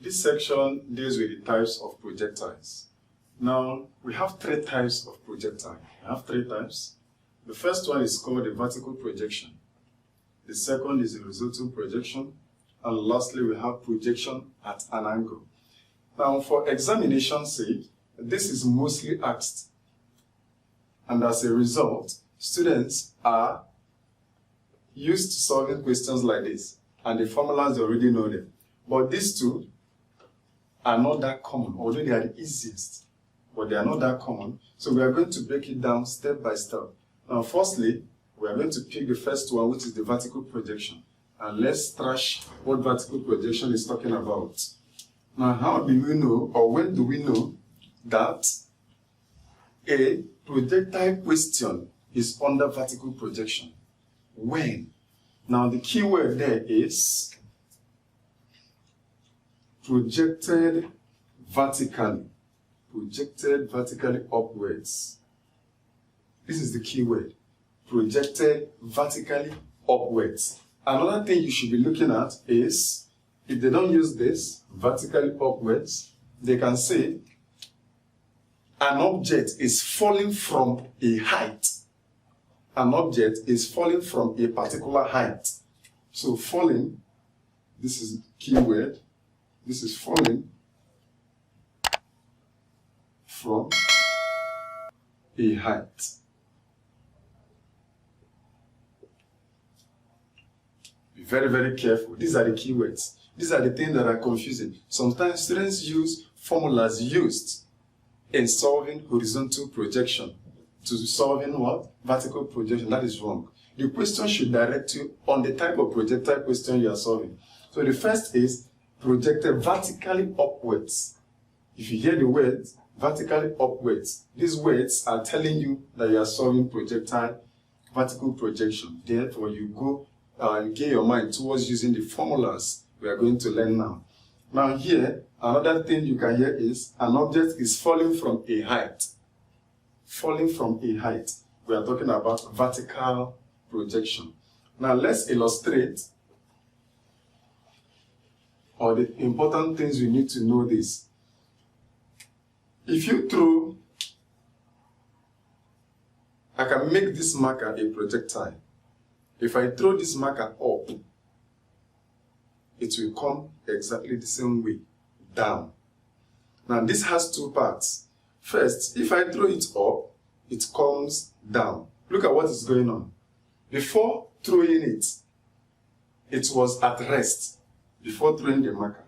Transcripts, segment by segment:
This section deals with the types of projectiles. Now, we have three types of projectile. We have three types. The first one is called a vertical projection. The second is a horizontal projection. And lastly, we have projection at an angle. Now, for examination's sake, this is mostly asked. And as a result, students are used to solving questions like this. And the formulas, they already know them. But these two are not that common, although they are the easiest. But they are not that common. So we are going to break it down step by step. Now, firstly, we are going to pick the first one, which is the vertical projection. And let's trash what vertical projection is talking about. Now, how do we know, or when do we know, that a projectile question is under vertical projection? When? Now, the key word there is projected vertically. Projected vertically upwards. This is the key word. Projected vertically upwards. Another thing you should be looking at is, if they don't use this, vertically upwards, they can say an object is falling from a height. An object is falling from a particular height. So falling, this is key word, this is falling from a height. Be very, very careful. These are the keywords. These are the things that are confusing. Sometimes students use formulas used in solving horizontal projection to solving what? Vertical projection. That is wrong. The question should direct you on the type of projectile question you are solving. So the first is projected vertically upwards. If you hear the words vertically upwards, these words are telling you that you are solving projectile vertical projection. Therefore, you go and gear your mind towards using the formulas we are going to learn now. Now here, another thing you can hear is an object is falling from a height. Falling from a height. We are talking about vertical projection. Now let's illustrate, or the important things we need to know this. If you throw, I can make this marker a projectile. If I throw this marker up, it will come exactly the same way, down. Now this has two parts. First, if I throw it up, it comes down. Look at what is going on. Before throwing it, it was at rest. Before throwing the marker,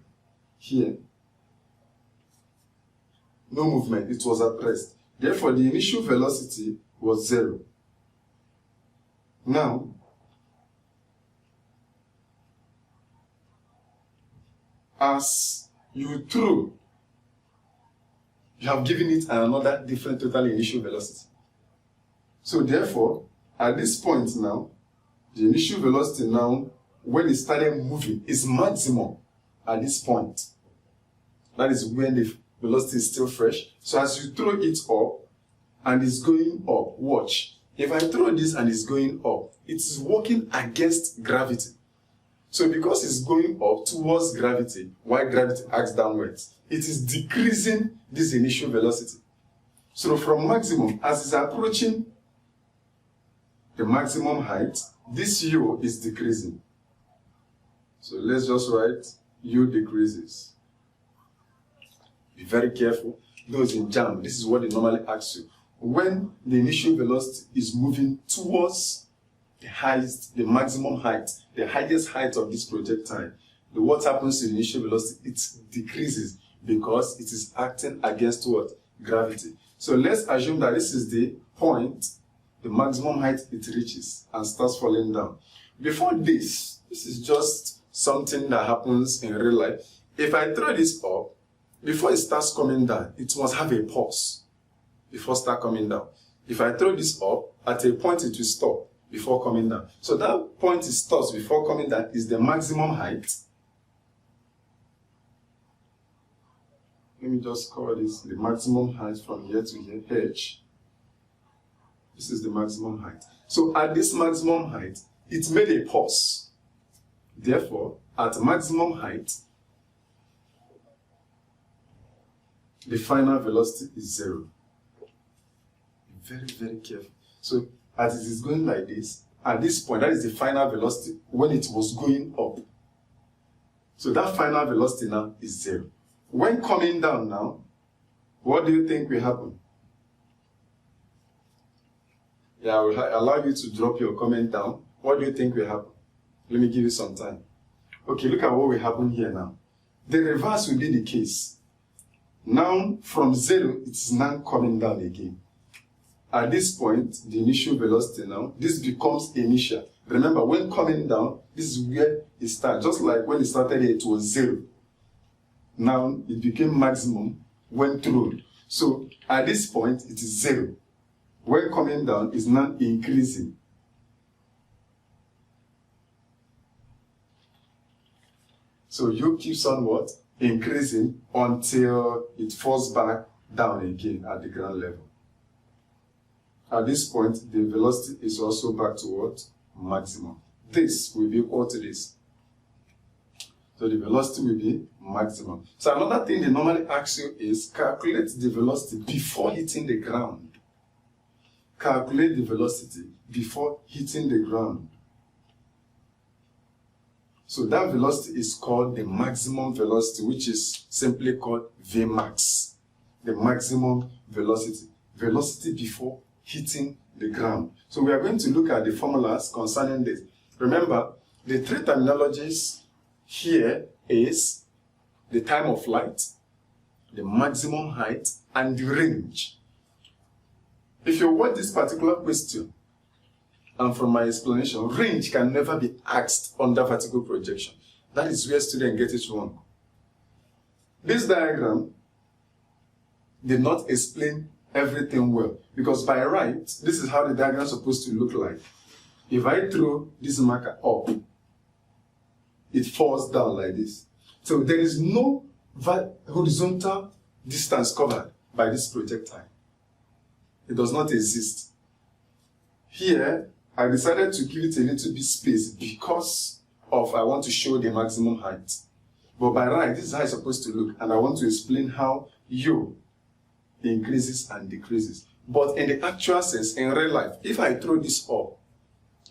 here, no movement, it was at rest. Therefore, the initial velocity was 0. Now, as you throw, you have given it another different total initial velocity. So therefore, at this point now, the initial velocity now, when it started moving, is maximum at this point. That is when the velocity is still fresh. So as you throw it up, and it's going up, watch. If I throw this and it's going up, it is working against gravity. So because it's going up towards gravity, while gravity acts downwards, it is decreasing this initial velocity. So from maximum, as it's approaching the maximum height, this u is decreasing. So let's just write u decreases. Be very careful. Those in Jamb, this is what they normally ask you. When the initial velocity is moving towards the highest, the maximum height, the highest height of this projectile, what happens to the initial velocity? It decreases because it is acting against what? Gravity. So let's assume that this is the point, the maximum height it reaches and starts falling down. Before this is just something that happens in real life. If I throw this up, before it starts coming down, it must have a pause before start coming down. If I throw this up, at a point it will stop before coming down. So that point it stops before coming down is the maximum height. Let me just call this the maximum height from here to here, h. This is the maximum height. So at this maximum height, it made a pause. Therefore, at maximum height, the final velocity is 0. Very, very careful. So as it is going like this, at this point, that is the final velocity when it was going up. So that final velocity now is 0. When coming down now, what do you think will happen? Yeah, I will allow you to drop your comment down. What do you think will happen? Let me give you some time. Okay, look at what will happen here now. The reverse will be the case. Now, from 0, it is now coming down again. At this point, the initial velocity now, this becomes initial. Remember, when coming down, this is where it starts. Just like when it started here, it was 0. Now, it became maximum when thrown. So, at this point, it is 0. When coming down, it's now increasing. So, you keeps on what? Increasing until it falls back down again at the ground level. At this point, the velocity is also back to what? Maximum. This will be equal to this. So the velocity will be maximum. So another thing they normally ask you is calculate the velocity before hitting the ground. Calculate the velocity before hitting the ground. So that velocity is called the maximum velocity, which is simply called Vmax. The maximum velocity. Velocity before hitting the ground. So we are going to look at the formulas concerning this. Remember, the three terminologies here is the time of flight, the maximum height, and the range. If you watch this particular question, and from my explanation, range can never be asked under vertical projection. That is where students get it wrong. This diagram did not explain everything well, because by right, this is how the diagram is supposed to look like. If I throw this marker up, it falls down like this. So there is no horizontal distance covered by this projectile. It does not exist. Here, I decided to give it a little bit space because of I want to show the maximum height. But by right, this is how it's supposed to look, and I want to explain how U increases and decreases. But in the actual sense, in real life, if I throw this up,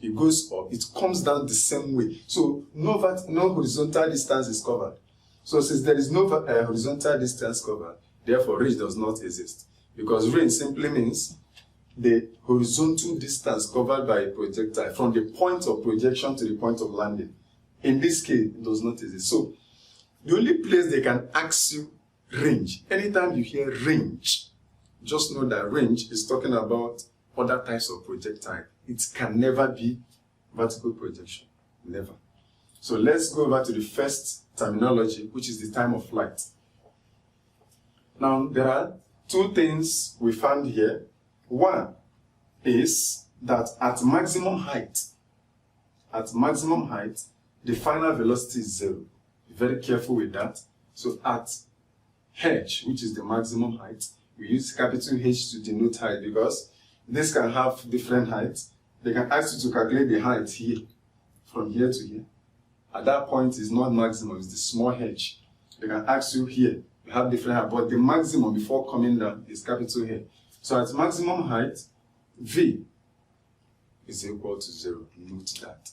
it goes up, it comes down the same way. So no horizontal distance is covered. So since there is no horizontal distance covered, therefore range does not exist. Because range simply means the horizontal distance covered by a projectile from the point of projection to the point of landing. In this case, it does not exist. So the only place they can ask you range, anytime you hear range, just know that range is talking about other types of projectile. It can never be vertical projection. Never. So let's go over to the first terminology, which is the time of flight. Now, there are two things we found here. One is that at maximum height, the final velocity is 0. Be very careful with that. So at h, which is the maximum height, we use capital H to denote height because this can have different heights. They can ask you to calculate the height here, from here to here. At that point, it's not maximum, it's the small h. They can ask you here, you have different height, but the maximum before coming down is capital H. So at maximum height, V is equal to 0. Note that.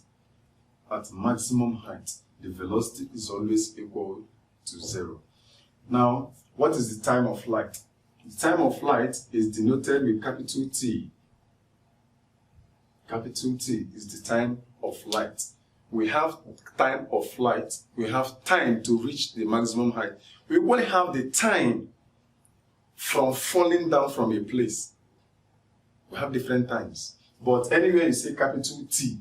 At maximum height, the velocity is always equal to 0. Now, what is the time of flight? The time of flight is denoted with capital T. Capital T is the time of flight. We have time of flight. We have time to reach the maximum height. We only have the time from falling down from a place. We have different times. But anywhere you say capital T,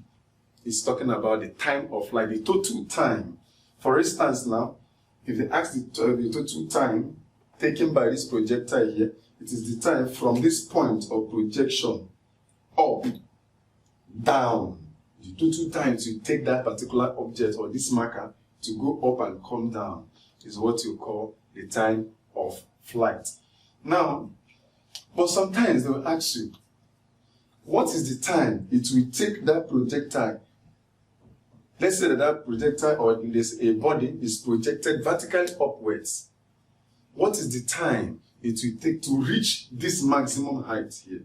it's talking about the time of flight, the total time. For instance now, if they ask the total time taken by this projectile here, it is the time from this point of projection up, down. The total time to take that particular object or this marker to go up and come down is what you call the time of flight. Now, but sometimes they will ask you, what is the time it will take that projectile? Let's say that that projectile or there's a body is projected vertically upwards. What is the time it will take to reach this maximum height here.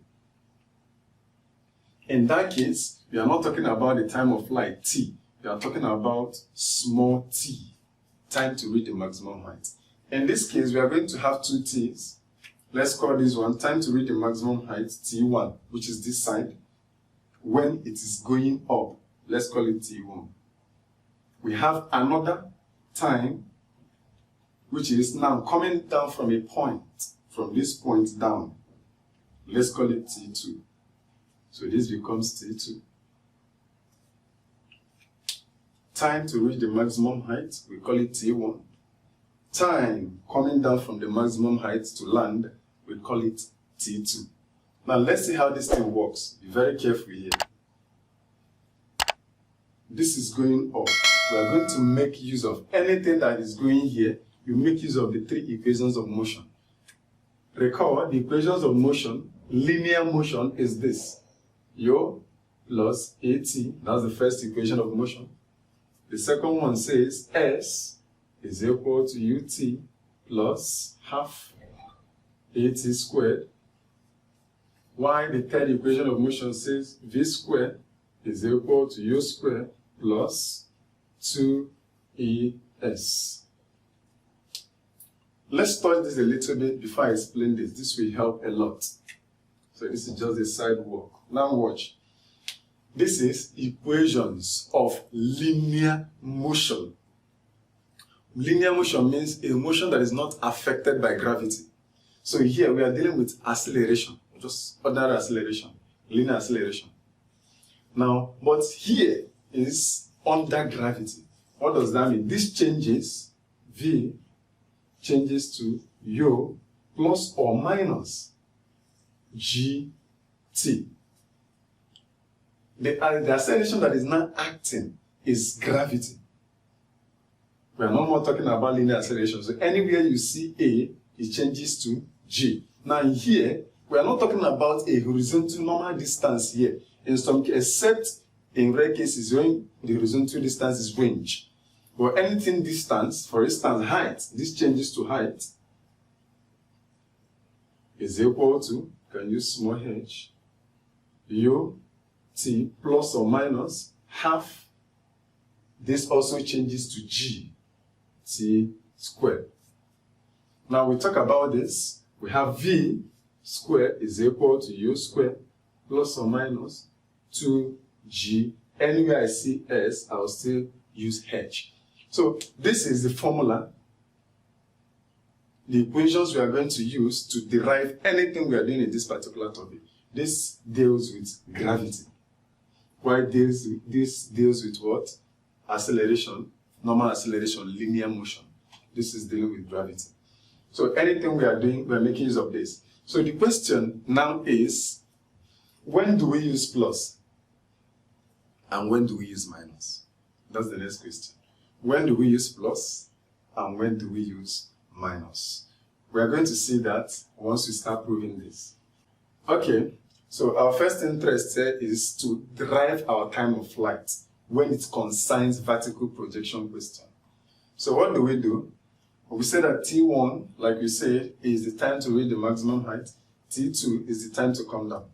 In that case, we are not talking about the time of flight t. We are talking about small t, time to reach the maximum height. In this case, we are going to have two t's. Let's call this one time to reach the maximum height, t1, which is this side. When it is going up, let's call it t1. We have another time, which is now coming down from a point, from this point down. Let's call it t2. So this becomes t2. Time to reach the maximum height, we call it t1. Time coming down from the maximum height to land, we call it t2. Now let's see how this thing works. Be very careful here. This is going up. We are going to make use of anything that is going here. You make use of the three equations of motion. Recall the equations of motion. Linear motion is this. U plus AT, that's the first equation of motion. The second one says S is equal to UT plus half AT squared. While the third equation of motion says V squared is equal to U squared plus 2ES. Let's touch this a little bit before I explain this. This will help a lot. So this is just a sidewalk. Now watch. This is equations of linear motion. Linear motion means a motion that is not affected by gravity. So here we are dealing with acceleration, just ordinary acceleration, linear acceleration. Now, but here is under gravity. What does that mean? This changes, V changes to U plus or minus GT. The acceleration that is now acting is gravity. We are no more talking about linear acceleration. So anywhere you see A, it changes to G. Now here, we are not talking about a horizontal normal distance here. In some cases, except in rare cases when the horizontal distance is range. Or anything distance, for instance height, this changes to height, is equal to, can use small h, U T plus or minus half, this also changes to G T squared. Now we talk about this, we have V squared is equal to U squared plus or minus 2G. Anywhere I see S, I'll still use H. So this is the formula, the equations we are going to use to derive anything we are doing in this particular topic. This deals with gravity. Why this deals with what? Acceleration, normal acceleration, linear motion. This is dealing with gravity. So anything we are doing, we are making use of this. So the question now is, when do we use plus? And when do we use minus? That's the next question. When do we use plus? And when do we use minus? We are going to see that once we start proving this. Okay, so our first interest here is to derive our time of flight when it concerns vertical projection question. So what do? We say that T1, like we say, is the time to reach the maximum height. T2 is the time to come down.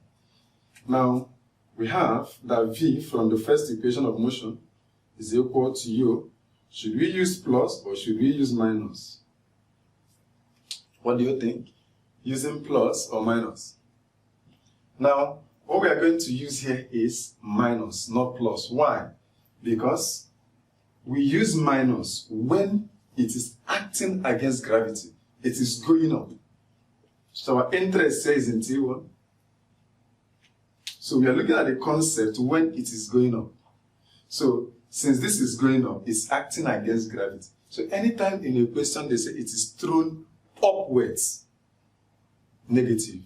Now, we have that V from the first equation of motion is equal to U. Should we use plus or should we use minus? What do you think? Using plus or minus? Now, what we are going to use here is minus, not plus. Why? Because we use minus when it is acting against gravity. It is going up. So our interest says in T1. So we are looking at the concept when it is going up. So since this is going up, it's acting against gravity. So anytime in a question they say it is thrown upwards, negative.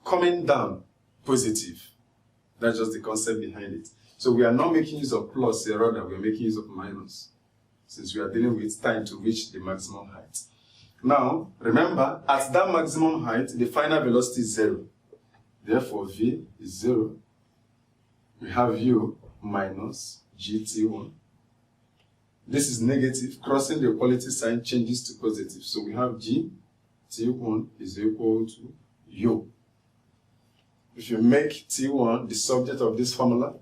Coming down, positive. That's just the concept behind it. So we are not making use of plus here, rather we are making use of minus, since we are dealing with time to reach the maximum height. Now, remember, at that maximum height, the final velocity is 0. Therefore, V is 0. We have U minus GT1. This is negative. Crossing the equality sign changes to positive. So we have G T1 is equal to U. If you make T1 the subject of this formula,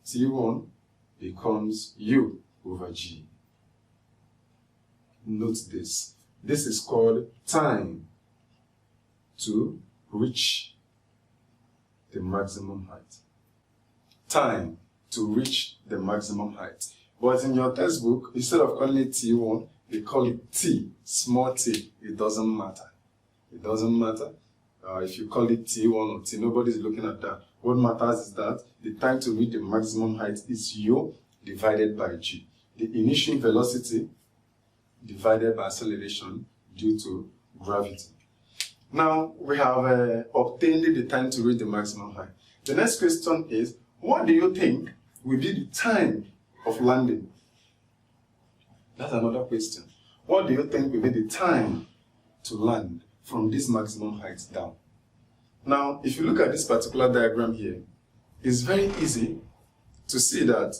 T1 becomes U over G. Note this. This is called time to reach the maximum height. Time to reach the maximum height. But in your textbook, instead of calling it T1, they call it T, small t. It doesn't matter. It doesn't matter. If you call it T1 or T, nobody's looking at that. What matters is that the time to reach the maximum height is U divided by G. The initial velocity divided by acceleration due to gravity. Now, we have obtained the time to reach the maximum height. The next question is, what do you think will be the time of landing? That's another question. What do you think will be the time to land from this maximum height down? Now, if you look at this particular diagram here, it's very easy to see that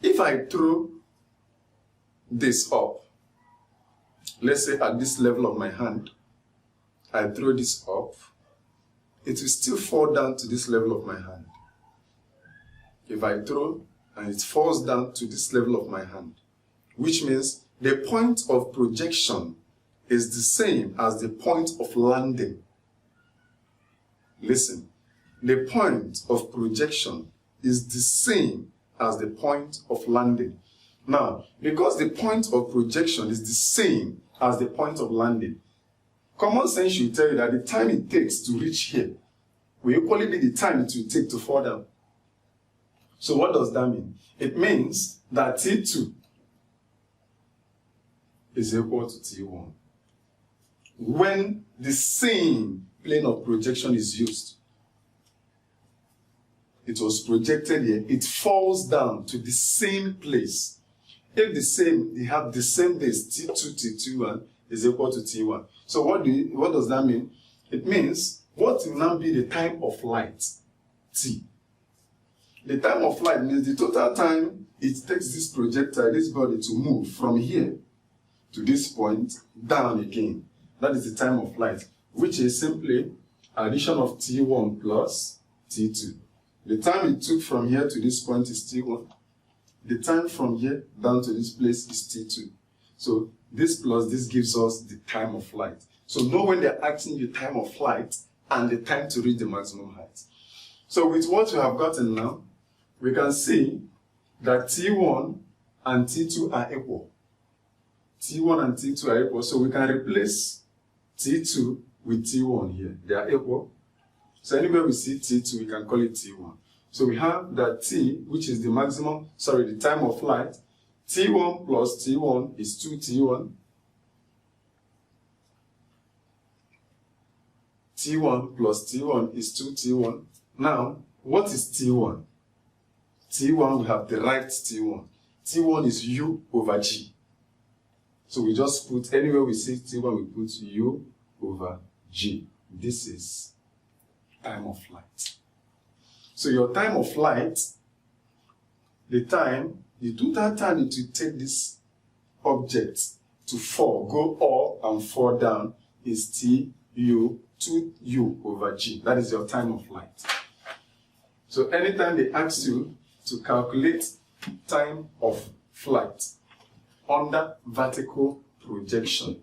if I throw this up, let's say at this level of my hand, I throw this up, it will still fall down to this level of my hand. If I throw and it falls down to this level of my hand, which means the point of projection is the same as the point of landing. Listen, the point of projection is the same as the point of landing. Now, because the point of projection is the same as the point of landing, common sense should tell you that the time it takes to reach here will equally be the time it will take to fall down. So what does that mean? It means that T2 is equal to T1 when the same plane of projection is used. It was projected here, it falls down to the same place. If they have the same base, T2, T1 is equal to T1. So what does that mean? It means what will now be the time of flight? T. The time of flight means the total time it takes this projectile, this body, to move from here to this point down again. That is the time of flight, which is simply addition of T1 plus T2. The time it took from here to this point is T1. The time from here down to this place is T2. So this plus this gives us the time of flight. So know when they're asking you time of flight and the time to reach the maximum height. So with what we have gotten now, we can see that T1 and T2 are equal. T1 and T2 are equal, so we can replace T2 with T1 here. They are equal. So anywhere we see T2, we can call it T1. So we have that T, which is the time of flight. T1 plus T1 is 2T1. T1 plus T1 is 2T1. Now, what is T1? T1, we have derived T1. T1 is U over G. So we just put, anywhere we see T1, we put U over G. This is time of flight. So your time of flight, the total time it will take this object to fall, go up and fall down, is T-U, 2U over G. That is your time of flight. So anytime they ask you to calculate time of flight under vertical projection,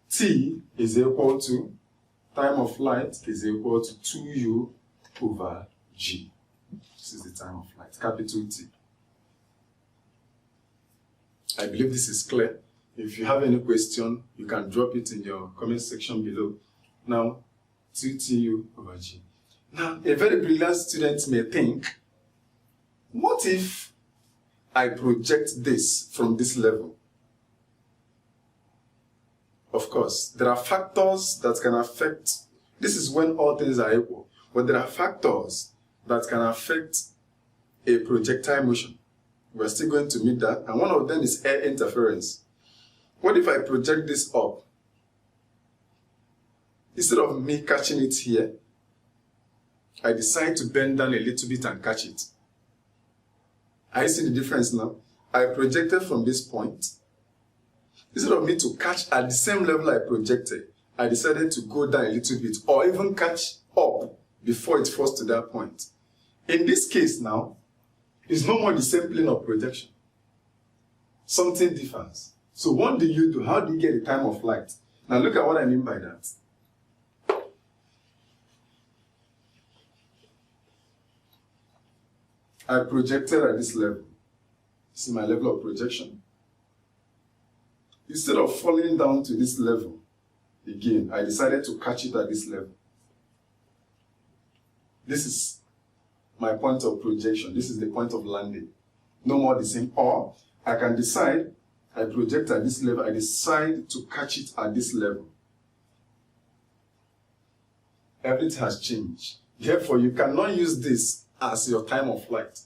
T is equal to, time of flight is equal to 2U over G. This is the time of flight, capital T. I believe this is clear. If you have any question, you can drop it in your comment section below. Now, 2TU over G. Now, a very brilliant student may think, what if I project this from this level? Of course, there are factors that can affect, this is when all things are equal, but there are factors that can affect a projectile motion. We're still going to meet that, and one of them is air interference. What if I project this up? Instead of me catching it here, I decide to bend down a little bit and catch it. Are you seeing the difference now? I projected from this point. Instead of me to catch at the same level I projected, I decided to go down a little bit or even catch up before it falls to that point. In this case now, it's no more the same plane of projection. Something differs. So what do you do? How do you get the time of flight? Now look at what I mean by that. I projected at this level. This is my level of projection. Instead of falling down to this level, again, I decided to catch it at this level. This is my point of projection. This is the point of landing. No more the same. Or I can decide, I project at this level, I decide to catch it at this level. Everything has changed. Therefore, you cannot use this as your time of flight.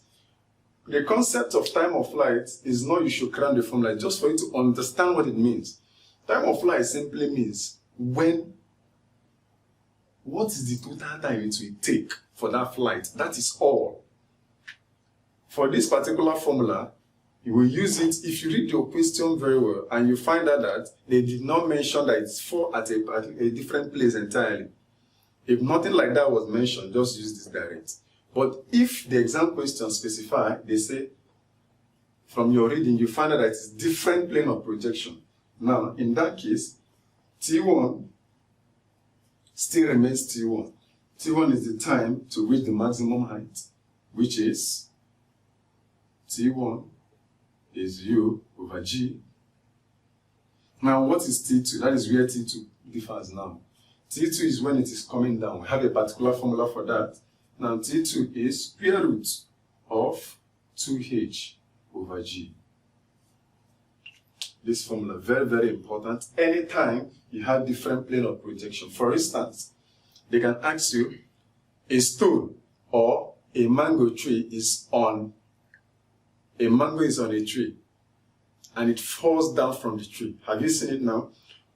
The concept of time of flight is not you should cram the formula, just for you to understand what it means. Time of flight simply means what is the total time it will take for that flight. That is all. For this particular formula, you will use it if you read your question very well and you find out that they did not mention that it's for at a different place entirely. If nothing like that was mentioned, just use this direct. But if the exam question specify, they say, from your reading, you find out that it's different plane of projection. Now, in that case, T1 still remains T1. T1 is the time to reach the maximum height, which is T1 is U over G. Now, what is T2? That is where T2 differs now. T2 is when it is coming down. We have a particular formula for that. Now, T2 is square root of 2H over G. This formula, very, very important. Anytime you have different plane of projection. For instance, they can ask you, a stone or a mango tree is on a tree and it falls down from the tree. Have you seen it now?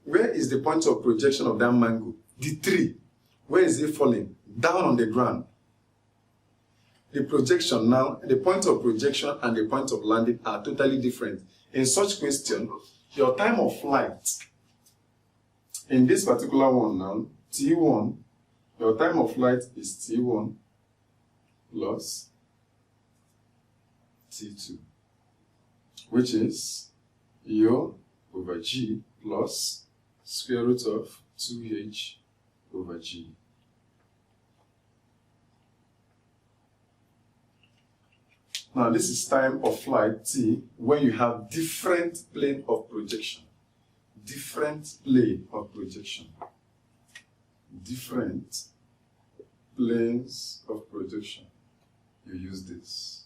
Where is the point of projection of that mango? The tree. Where is it falling? Down on the ground. The projection now, the point of projection and the point of landing are totally different. In such question, your time of flight, in this particular one now, T1, your time of flight is T1 plus T2, which is U over G plus square root of 2H over G. Now, this is time of flight T when you have different plane of projection. Different plane of projection. Different planes of projection. You use this.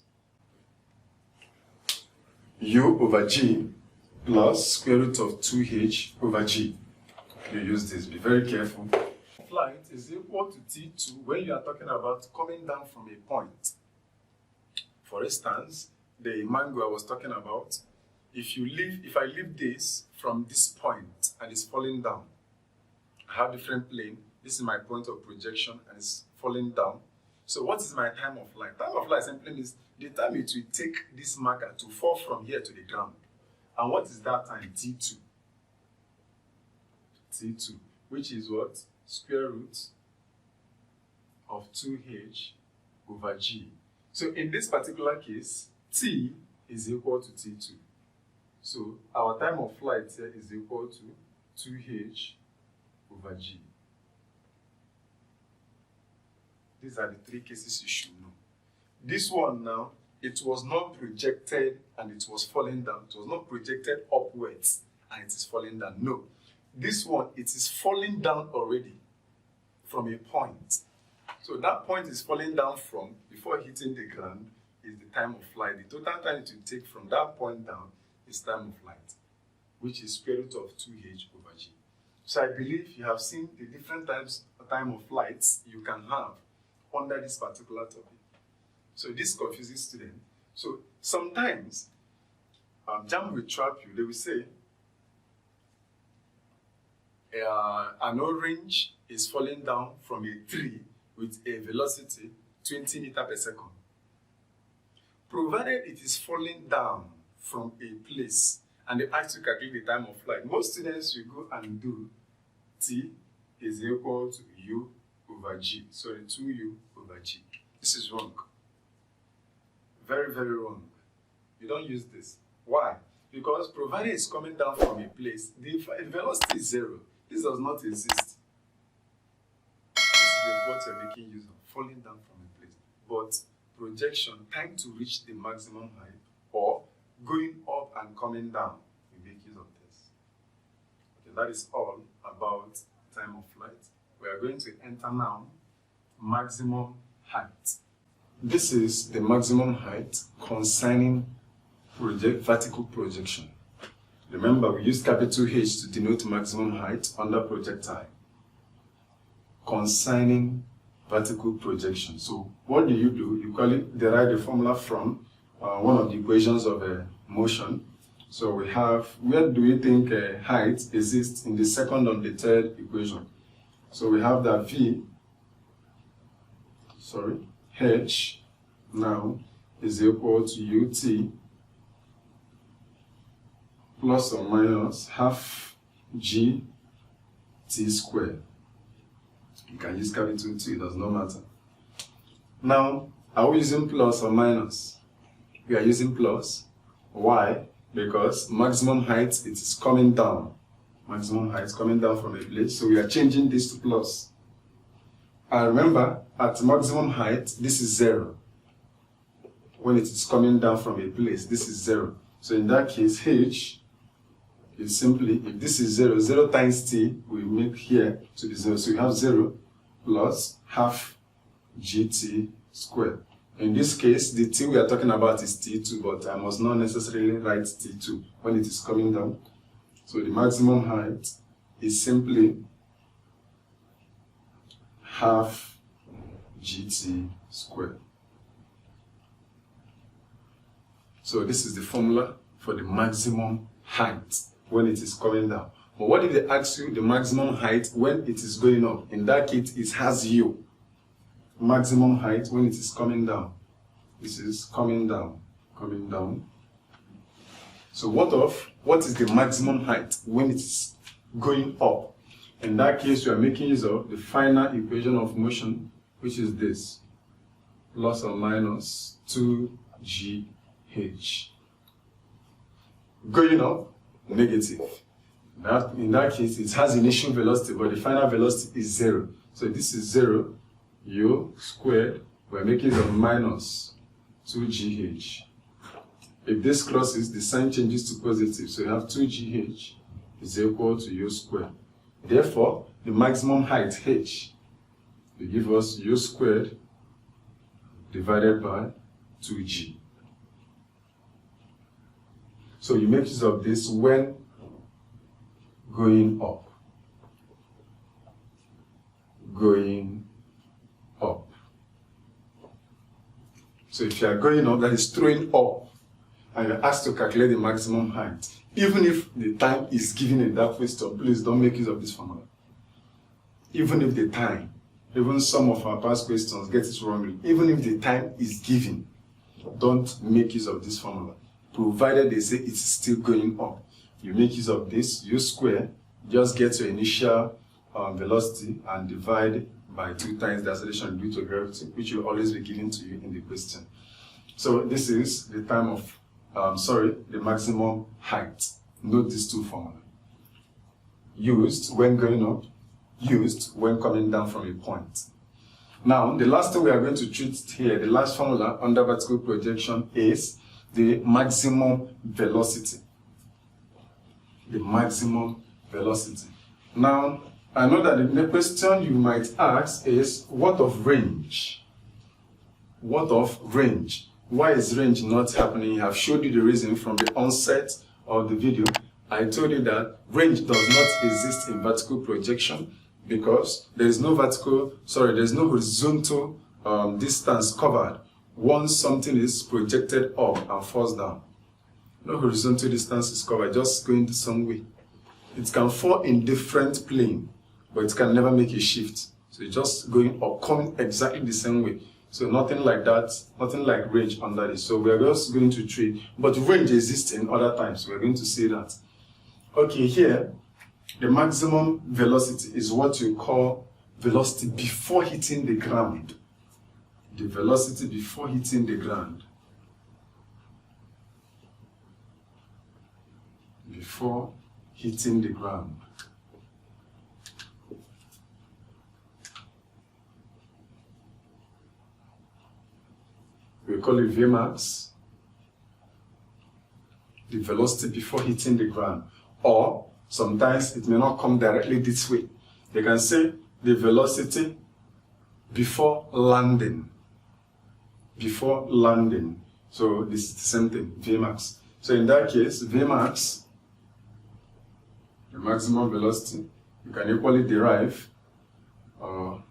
U over G plus square root of 2H over G. You use this. Be very careful. Flight is equal to T2 when you are talking about coming down from a point. For instance, the mango I was talking about, if I leave this from this point and it's falling down, I have different plane. This is my point of projection and it's falling down. So what is my time of flight? Time of flight simply means the time it will take this marker to fall from here to the ground. And what is that time? T2. T2, which is what? Square root of 2H over G. So in this particular case, T is equal to T2. So our time of flight here is equal to 2H over G. These are the three cases you should know. This one now, it was not projected and it was falling down. It was not projected upwards and it is falling down. No. This one, it is falling down already from a point. So that point is falling down from, before hitting the ground, is the time of flight. The total time it will take from that point down is time of flight, which is square root of 2H over G. So I believe you have seen the different types of time of flights you can have under this particular topic. So this confuses students. So sometimes, Jamb will trap you. They will say, an orange is falling down from a tree with a velocity 20 meters per second. Provided it is falling down from a place and they ask you to calculate the time of flight, most students will go and do T is equal to U over G. Sorry, 2U over G. This is wrong. Very, very wrong. You don't use this. Why? Because provided it's coming down from a place, the velocity is 0. This does not exist. This is what you're making use of, falling down from a place. But projection, time to reach the maximum height, or going up and coming down, we make use of this. Okay, that is all about time of flight. We are going to enter now maximum height. This is the maximum height concerning vertical projection. Remember, we use capital H to denote maximum height under projectile. Concerning vertical projection. So what do? You derive the formula from one of the equations of motion. So we have, where do we think height exists in the second and the third equation? So we have that H now is equal to UT plus or minus half GT squared. You can use capital T, it does not matter. Now, are we using plus or minus? We are using plus. Why? Because maximum height, it is coming down. Maximum height is coming down from a place, so we are changing this to plus. And remember, at maximum height, this is 0. When it is coming down from a place, this is 0. So in that case, H is simply, if this is 0, 0 times T, we make here to be 0. So we have 0 plus half GT squared. In this case, the T we are talking about is T2, but I must not necessarily write T2 when it is coming down. So the maximum height is simply half GT squared. So this is the formula for the maximum height when it is coming down. But what if they ask you the maximum height when it is going up? In that case, it has U. Maximum height when it is coming down. This is coming down, coming down. So what is the maximum height when it is going up? In that case, we are making use of the final equation of motion, which is this, plus or minus 2GH. Going up, negative. In that case, it has initial velocity, but the final velocity is 0. So this is 0, U squared, we're making use of minus 2GH. If this crosses, the sign changes to positive, so you have 2GH is equal to U squared. Therefore, the maximum height, H, will give us U squared divided by 2G. So you make use of this when going up. Going up. So if you are going up, that is throwing up, and you're asked to calculate the maximum height. Even if the time is given in that question, please don't make use of this formula. Even if the time, even some of our past questions get it wrongly, even if the time is given, don't make use of this formula. Provided they say it's still going up. You make use of this, U square, just get your initial velocity and divide by 2 times the acceleration due to gravity, which will always be given to you in the question. So this is the time of, the maximum height. Note these two formulas. Used when going up, used when coming down from a point. Now, the last thing we are going to treat here, the last formula under vertical projection is the maximum velocity. The maximum velocity. Now, I know that the question you might ask is, what of range? What of range? Why is range not happening? I have showed you the reason from the onset of the video. I told you that range does not exist in vertical projection because there is no horizontal distance covered once something is projected up and falls down. No horizontal distance is covered, just going to some way. It can fall in different plane, but it can never make a shift. So it's just going up, coming exactly the same way. So nothing like that, nothing like range under this. So we are just going to treat, but range exists in other times. We're going to see that. Okay, here, the maximum velocity is what you call velocity before hitting the ground. The velocity before hitting the ground. Before hitting the ground. We call it Vmax, the velocity before hitting the ground. Or sometimes it may not come directly this way. They can say the velocity before landing. Before landing. So this is the same thing, Vmax. So in that case, Vmax, the maximum velocity, you can equally derive,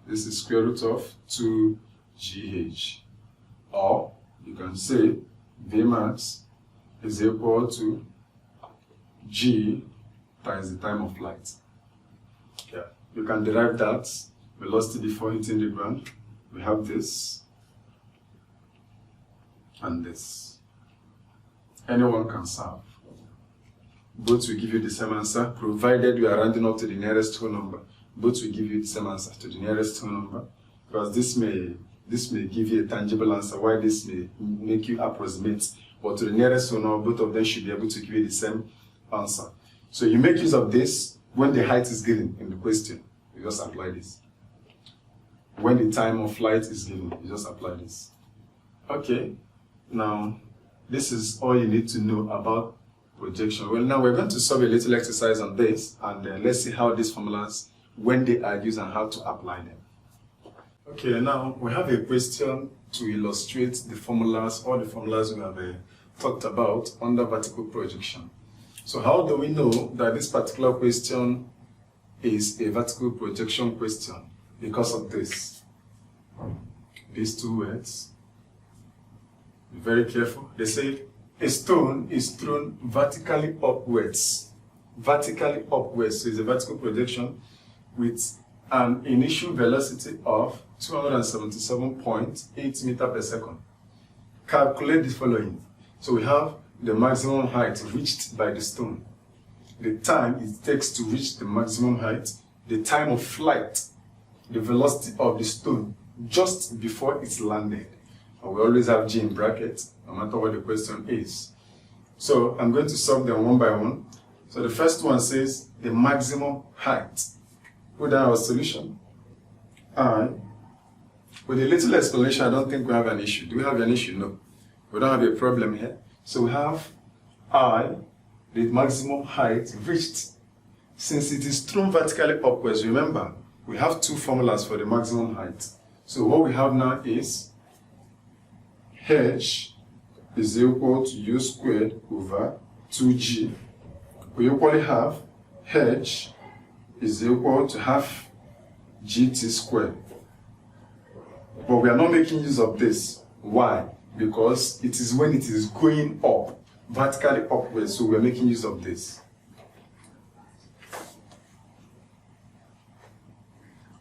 this is square root of 2gh. Or you can say Vmax is equal to g times the time of flight. Yeah, you can derive that velocity before hitting the ground. We have this and this. Anyone can solve. Both will give you the same answer, provided you are rounding up to the nearest whole number. Both will give you the same answer to the nearest whole number, because this may give you a tangible answer, while this may make you approximate. But to the nearest whole number, both of them should be able to give you the same answer. So you make use of this when the height is given in the question. You just apply this. When the time of flight is given, you just apply this. Okay, now this is all you need to know about projection. Well, now we're going to solve a little exercise on this, and let's see how these formulas, when they are used and how to apply them. Okay, now we have a question to illustrate the formulas, all the formulas we have talked about under vertical projection. So how do we know that this particular question is a vertical projection question? Because of this. These two words. Be very careful. They say a stone is thrown vertically upwards. Vertically upwards. So it's a vertical projection with an initial velocity of 277.8 meters per second. Calculate the following. So we have the maximum height reached by the stone, the time it takes to reach the maximum height, the time of flight, the velocity of the stone just before it's landed. And we always have G in brackets, no matter what the question is. So I'm going to solve them one by one. So the first one says the maximum height. Put down our solution. With a little explanation, I don't think we have an issue. Do we have an issue? No. We don't have a problem here. So we have I, the maximum height reached. Since it is thrown vertically upwards, remember, we have two formulas for the maximum height. So what we have now is h is equal to u squared over 2g. We equally have h is equal to half gt squared. But we are not making use of this. Why? Because it is when it is going up, vertically upwards, so we are making use of this.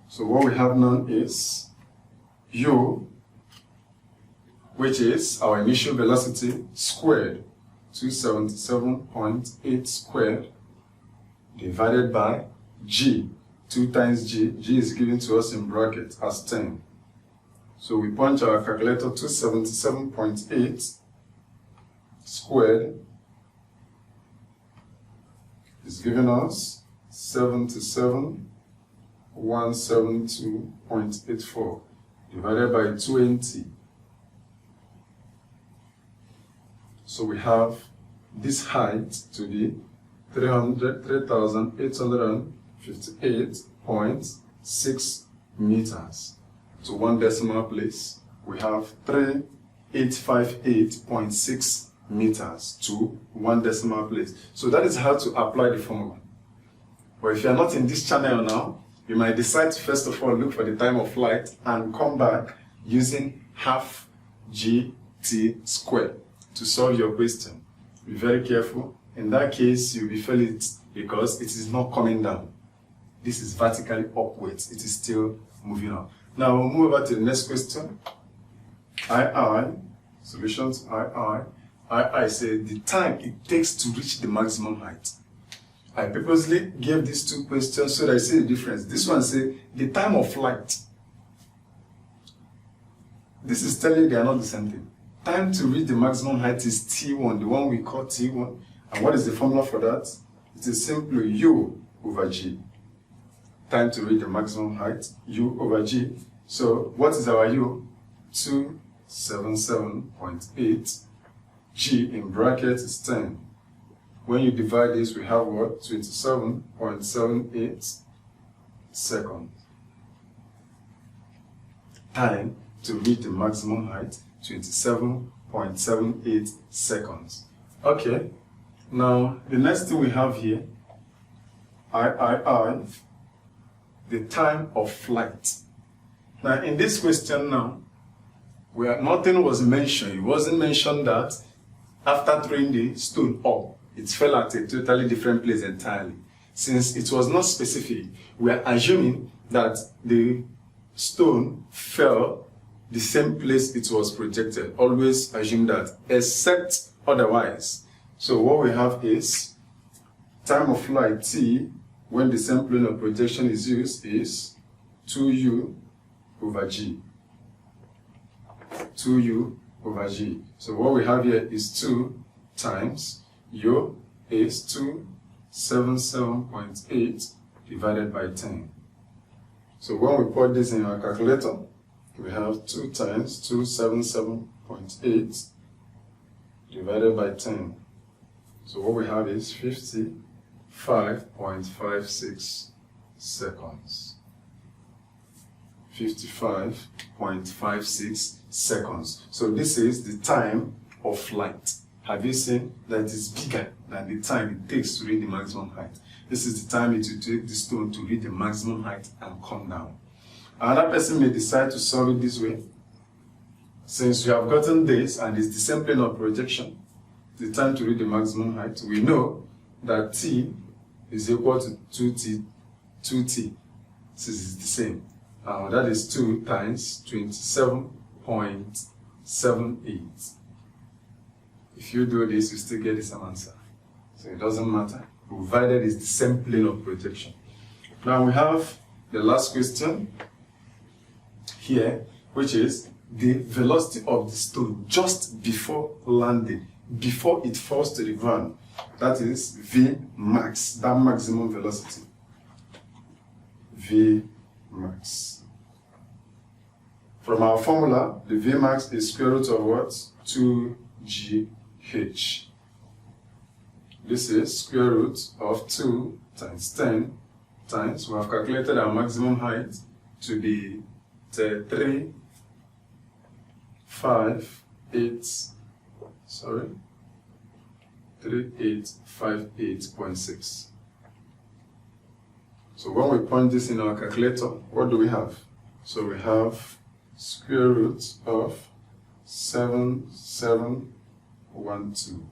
So what we have now is u, which is our initial velocity, squared, 277.8 squared, divided by g, 2 times g. G is given to us in bracket as 10. So we punch our calculator. 277.8 squared is giving us 77,172.84 divided by 20. So we have this height to be 3,858.6 meters. To one decimal place, we have 3,858.6 meters to one decimal place. So that is how to apply the formula. But if you are not in this channel now, you might decide to first of all look for the time of flight and come back using half gt squared to solve your question. Be very careful. In that case, you'll be failing it because it is not coming down. This is vertically upwards. It is still moving up. Now we'll move over to the next question. II, solution to II say the time it takes to reach the maximum height. I purposely gave these two questions so that I see the difference. This one say the time of flight. This is telling you they are not the same thing. Time to reach the maximum height is T1, the one we call T1. And what is the formula for that? It is simply U over G. Time to reach the maximum height, U over G. So what is our U? 277.8. G in brackets is 10. When you divide this, we have what? 27.78 seconds. Time to reach the maximum height, 27.78 seconds. Okay, now the next thing we have here, III, the time of flight. Now in this question now, where nothing was mentioned, it wasn't mentioned that after throwing the stone up, it fell at a totally different place entirely. Since it was not specific, we are assuming that the stone fell the same place it was projected. Always assume that, except otherwise. So what we have is time of flight T, when the same plane of projection is used, is 2U over G. 2U over G. So what we have here is 2 times U is 277.8 divided by 10. So when we put this in our calculator, we have 2 times 277.8 divided by 10. So what we have is 55.56 seconds. 55.56 seconds. So this is the time of flight. Have you seen that it's bigger than the time it takes to reach the maximum height? This is the time it will take the stone to reach the maximum height and come down. Another person may decide to solve it this way. Since we have gotten this and it's the same plane of projection, the time to reach the maximum height, we know that T is equal to 2T. This is the same. That is 2 times 27.78. If you do this, you still get the same answer. So it doesn't matter, provided it's the same plane of projection. Now we have the last question here, which is the velocity of the stone just before landing, before it falls to the ground. That is Vmax, that maximum velocity. Vmax. From our formula, the Vmax is square root of what? 2GH. This is square root of 2 times 10 times, we have calculated our maximum height to be 3858.6. So when we point this in our calculator, what do we have? So we have square root of 7712.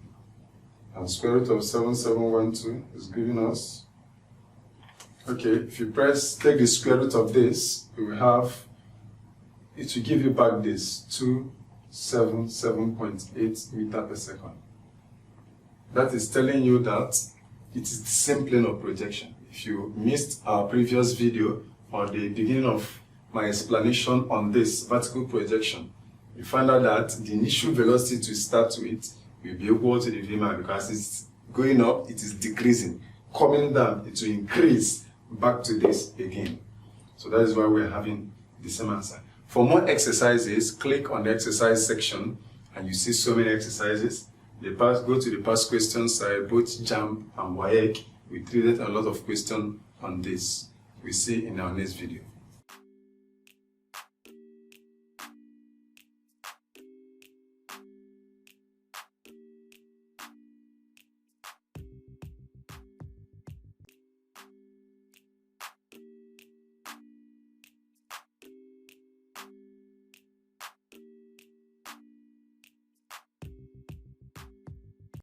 And square root of 7712 is giving us, okay, if you take the square root of this, you will have, it will give you back this 277.8 meters per second. That is telling you that it is the same plane of projection. If you missed our previous video or the beginning of my explanation on this vertical projection, you find out that the initial velocity to start with will be equal to the Vmax because it's going up, it is decreasing. Coming down, it will increase back to this again. So that is why we are having the same answer. For more exercises, click on the exercise section and you see so many exercises. Go to the past questions, both Jamb and WAEC. We treated a lot of questions on this. We see in our next video.